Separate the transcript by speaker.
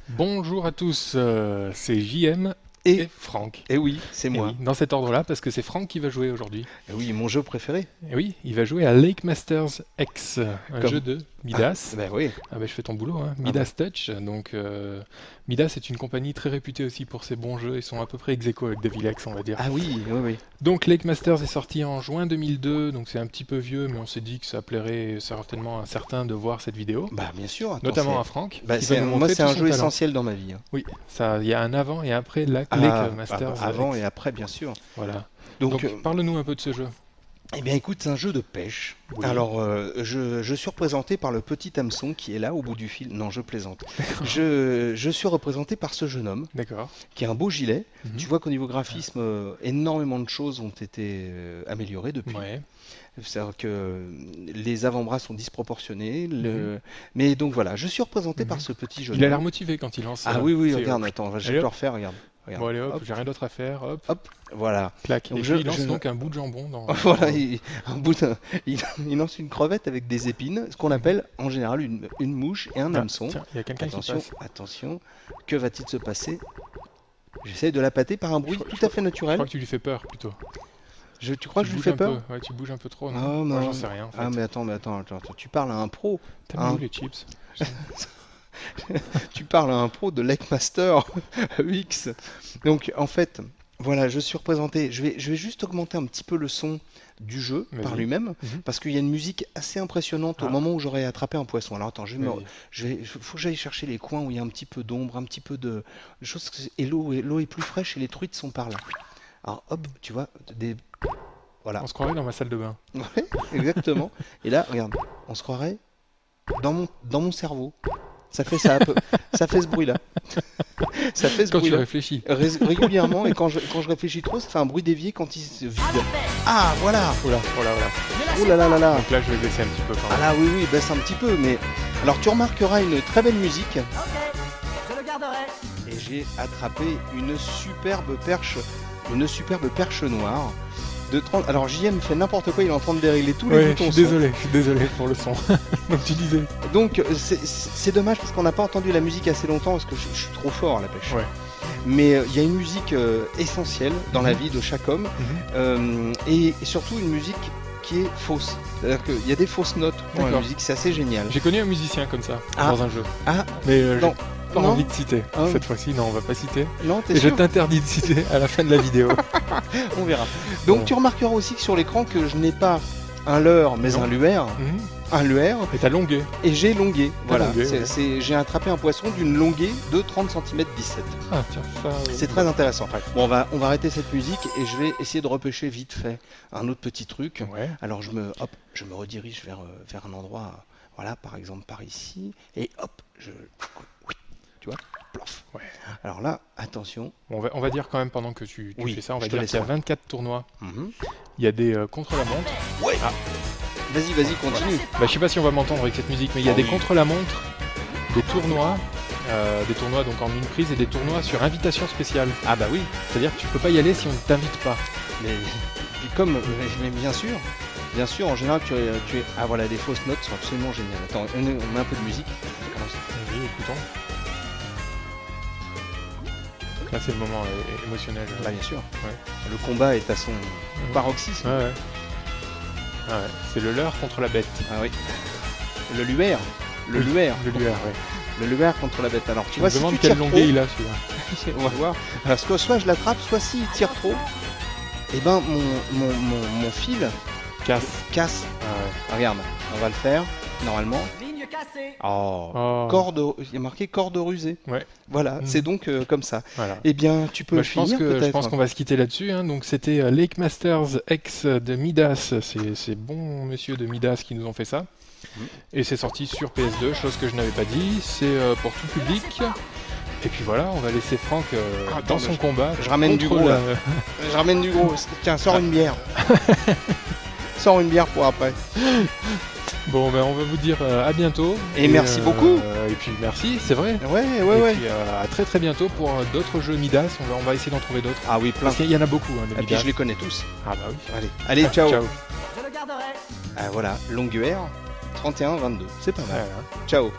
Speaker 1: Bonjour à tous, c'est JM et Franck.
Speaker 2: Et oui, c'est
Speaker 1: Et
Speaker 2: moi.
Speaker 1: oui, dans cet ordre-là, parce que c'est Franck qui va jouer aujourd'hui.
Speaker 2: Et oui, mon jeu préféré.
Speaker 1: Et oui, il va jouer à Lake Masters X, un
Speaker 2: Comme-
Speaker 1: jeu de Midas.
Speaker 2: Ben oui.
Speaker 1: Ah bah je fais ton boulot, hein. Midas Touch. Donc Midas est une compagnie très réputée aussi pour ses bons jeux. Ils sont à peu près ex aequo avec Devil X, on va dire.
Speaker 2: Ah oui, oui, oui.
Speaker 1: Donc Lake Masters est sorti en juin 2002, donc c'est un petit peu vieux, mais on s'est dit que ça plairait certainement à certains de voir cette vidéo.
Speaker 2: Bah bien sûr. Attends,
Speaker 1: Notamment
Speaker 2: c'est-
Speaker 1: à Franck.
Speaker 2: Bah,
Speaker 1: qui va nous
Speaker 2: moi,
Speaker 1: montrer
Speaker 2: c'est
Speaker 1: tout
Speaker 2: un
Speaker 1: son
Speaker 2: jeu
Speaker 1: talent.
Speaker 2: essentiel dans ma vie. Hein.
Speaker 1: Oui, ça, il y a un avant et après Lake Masters.
Speaker 2: Avant
Speaker 1: X.
Speaker 2: et après, bien sûr.
Speaker 1: Voilà.
Speaker 2: Donc,
Speaker 1: Donc, parle-nous un peu de ce jeu.
Speaker 2: eh bien, écoute, c'est un jeu de pêche.
Speaker 1: Oui.
Speaker 2: Alors, je suis représenté par le petit hameçon qui est là au bout du fil. Non, je plaisante. Je suis représenté par ce jeune homme
Speaker 1: D'accord.
Speaker 2: qui a un beau gilet.
Speaker 1: Mhm.
Speaker 2: Tu vois qu'au niveau graphisme, énormément de choses ont été améliorées depuis.
Speaker 1: Ouais.
Speaker 2: C'est-à-dire que les avant-bras sont disproportionnés. Mais donc voilà, je suis représenté par ce petit jeune
Speaker 1: Il a l'air
Speaker 2: homme.
Speaker 1: motivé quand il lance.
Speaker 2: Ah oui, oui,
Speaker 1: c'est-
Speaker 2: regarde, attends, je vais
Speaker 1: Allez,
Speaker 2: te le
Speaker 1: hop.
Speaker 2: refaire, regarde. Regarde.
Speaker 1: Bon allez hop,
Speaker 2: Hop.
Speaker 1: j'ai rien d'autre à faire, hop,
Speaker 2: Hop, voilà.
Speaker 1: clac.
Speaker 2: Donc
Speaker 1: Et
Speaker 2: je-
Speaker 1: puis il lance
Speaker 2: je-
Speaker 1: donc un bout de jambon dans.
Speaker 2: Voilà, il lance une crevette avec des épines, ce qu'on appelle en général une mouche et un
Speaker 1: Ah,
Speaker 2: hameçon.
Speaker 1: tiens, il y a quelqu'un qui
Speaker 2: Attention,
Speaker 1: passe.
Speaker 2: attention, que va-t-il se passer? J'essaie de la pâter par un bruit tout à fait
Speaker 1: Je
Speaker 2: naturel.
Speaker 1: crois que tu lui fais peur plutôt.
Speaker 2: Tu crois que je lui
Speaker 1: bouges
Speaker 2: fais
Speaker 1: un
Speaker 2: peur?
Speaker 1: peu. Ouais, tu bouges un peu trop,
Speaker 2: Ah,
Speaker 1: non? Moi
Speaker 2: non.
Speaker 1: j'en sais rien en fait.
Speaker 2: Ah mais attends, tu parles à un pro.
Speaker 1: T'as
Speaker 2: hein.
Speaker 1: mis où les chips?
Speaker 2: Tu parles à un pro de Lake Master X. Donc en fait, voilà, je suis représenté. Je vais juste augmenter un petit peu le son du jeu par
Speaker 1: Vas-y.
Speaker 2: lui-même,
Speaker 1: Mhm.
Speaker 2: parce qu'il y a une musique assez impressionnante au
Speaker 1: Ah.
Speaker 2: moment où j'aurais attrapé un poisson. Alors attends,
Speaker 1: Vas-y.
Speaker 2: faut que j'aille chercher les coins où il y a un petit peu d'ombre, un petit peu de choses. Et l'eau est plus fraîche et les truites sont par là. Alors hop, tu vois, voilà.
Speaker 1: On se croirait dans ma salle de bain.
Speaker 2: Ouais, exactement. Et là, regarde, on se croirait dans mon cerveau. Ça fait ça, ça fait ce bruit-là. Ça fait ce
Speaker 1: Quand tu
Speaker 2: bruit-là
Speaker 1: réfléchis.
Speaker 2: régulièrement, et quand je réfléchis trop, ça fait un bruit d'évier quand il se vide. Ah, voilà.
Speaker 1: Voilà, voilà.
Speaker 2: Oh là là là là.
Speaker 1: Donc là je vais baisser un petit peu quand
Speaker 2: Ah
Speaker 1: même.
Speaker 2: là, oui, oui, baisse un petit peu, mais... Alors, tu remarqueras une très belle musique,
Speaker 3: Ok, je le garderai.
Speaker 2: et j'ai attrapé une superbe perche noire de 30... Alors, JM fait n'importe quoi, il est en train de dérégler tous les
Speaker 1: Ouais, je
Speaker 2: boutons
Speaker 1: suis
Speaker 2: son.
Speaker 1: désolé pour le son. Donc tu disais.
Speaker 2: Donc c'est dommage parce qu'on n'a pas entendu la musique assez longtemps parce que je suis trop fort à la pêche.
Speaker 1: Ouais.
Speaker 2: Mais il y a une musique essentielle dans la
Speaker 1: Mhm.
Speaker 2: vie de chaque homme
Speaker 1: Mhm.
Speaker 2: et surtout une musique qui est fausse. C'est-à-dire qu'il y a des fausses notes dans la
Speaker 1: D'accord.
Speaker 2: musique, c'est assez génial.
Speaker 1: J'ai connu un musicien comme ça
Speaker 2: Ah.
Speaker 1: dans un jeu.
Speaker 2: Ah,
Speaker 1: Mais
Speaker 2: non.
Speaker 1: j'ai pas
Speaker 2: Non.
Speaker 1: envie de citer.
Speaker 2: Ah.
Speaker 1: Cette fois-ci, non, on va pas citer.
Speaker 2: Non, t'es
Speaker 1: Et je
Speaker 2: sûr?
Speaker 1: t'interdis de citer à la fin de la vidéo.
Speaker 2: On verra. Donc
Speaker 1: Bon.
Speaker 2: tu remarqueras aussi que sur l'écran que je n'ai pas un leurre mais
Speaker 1: Non.
Speaker 2: un luaire.
Speaker 1: Mhm.
Speaker 2: Un luaire
Speaker 1: Et t'as longué.
Speaker 2: et j'ai longué. Voilà,
Speaker 1: longué, ouais.
Speaker 2: j'ai attrapé un poisson d'une longuée de 30 cm 17.
Speaker 1: Ah tiens, ça.
Speaker 2: C'est très intéressant. Bon, on va arrêter cette musique et je vais essayer de repêcher vite fait un autre petit truc.
Speaker 1: Ouais.
Speaker 2: Alors je me redirige vers un endroit, voilà, par exemple par ici, et hop, tu vois, plof.
Speaker 1: Ouais.
Speaker 2: Alors là, attention.
Speaker 1: Bon, on va dire quand même pendant que tu
Speaker 2: Oui,
Speaker 1: fais ça, on va
Speaker 2: je te
Speaker 1: dire
Speaker 2: laisse
Speaker 1: qu'il y a
Speaker 2: faire.
Speaker 1: 24 tournois.
Speaker 2: Mhm.
Speaker 1: Il y a des contre-la-montre.
Speaker 2: Ouais.
Speaker 1: Ah.
Speaker 2: Vas-y, continue.
Speaker 1: Bah, je sais pas si on va m'entendre avec cette musique, mais il y a
Speaker 2: Ah
Speaker 1: des
Speaker 2: oui.
Speaker 1: contre-la-montre, des tournois donc en une prise et des tournois sur invitation spéciale.
Speaker 2: Ah bah oui,
Speaker 1: C'est-à-dire que tu peux pas y aller si on ne t'invite pas.
Speaker 2: mais mais bien sûr, en général, tu es... Ah voilà, les fausses notes sont absolument géniales. Attends, on met un peu de musique.
Speaker 1: Oui, écoutons. Là, c'est le moment émotionnel.
Speaker 2: Bah bien sûr.
Speaker 1: Ouais.
Speaker 2: Le combat est à son paroxysme.
Speaker 1: Ouais, ouais. Ah ouais. C'est le leurre contre la bête.
Speaker 2: Ah oui. Le luaire. Le luaire.
Speaker 1: Le lueur, ouais.
Speaker 2: Le luaire contre la bête. Alors tu
Speaker 1: Je
Speaker 2: vois,
Speaker 1: me
Speaker 2: si
Speaker 1: demande
Speaker 2: tu
Speaker 1: quelle
Speaker 2: tires
Speaker 1: longueur
Speaker 2: trop,
Speaker 1: il a celui-là.
Speaker 2: on va voir. Parce que soit je l'attrape, soit s'il tire trop, et ben mon fil
Speaker 1: Casse.
Speaker 2: casse.
Speaker 1: Ah ouais.
Speaker 2: Regarde, on va le faire, normalement.
Speaker 3: Ligne cassée.
Speaker 2: Oh.
Speaker 1: Oh.
Speaker 2: Il y a marqué corde rusée.
Speaker 1: Ouais.
Speaker 2: Voilà,
Speaker 1: Mhm.
Speaker 2: c'est donc comme ça.
Speaker 1: Voilà.
Speaker 2: Eh bien, tu peux
Speaker 1: Bah, je pense
Speaker 2: finir
Speaker 1: je
Speaker 2: peut-être.
Speaker 1: pense qu'on va se quitter là-dessus. Hein. Donc c'était Lake Masters X de Midas. C'est bon monsieur de Midas qui nous ont fait ça.
Speaker 2: Mhm.
Speaker 1: Et c'est sorti sur PS2, chose que je n'avais pas dit. C'est pour tout public. Et puis voilà, on va laisser Franck
Speaker 2: Attends,
Speaker 1: dans
Speaker 2: mais
Speaker 1: son combat.
Speaker 2: je ramène du
Speaker 1: contre
Speaker 2: gros,
Speaker 1: la-
Speaker 2: Je ramène du gros. Tiens, sors une bière. Sors une bière pour après.
Speaker 1: Bon, ben on va vous dire à bientôt.
Speaker 2: Et merci beaucoup.
Speaker 1: Et puis merci, c'est vrai.
Speaker 2: Ouais,
Speaker 1: Et puis à très très bientôt pour d'autres jeux Midas. On va essayer d'en trouver d'autres.
Speaker 2: Ah oui, plein.
Speaker 1: Parce qu'il y en a beaucoup, hein, de
Speaker 2: Et puis
Speaker 1: Midas.
Speaker 2: je les connais tous.
Speaker 1: Ah bah oui.
Speaker 2: Allez, ciao.
Speaker 1: Ciao.
Speaker 3: Je le garderai.
Speaker 2: Ah, voilà, Longueur 31-22. C'est pas mal.
Speaker 1: Voilà.
Speaker 2: Ciao.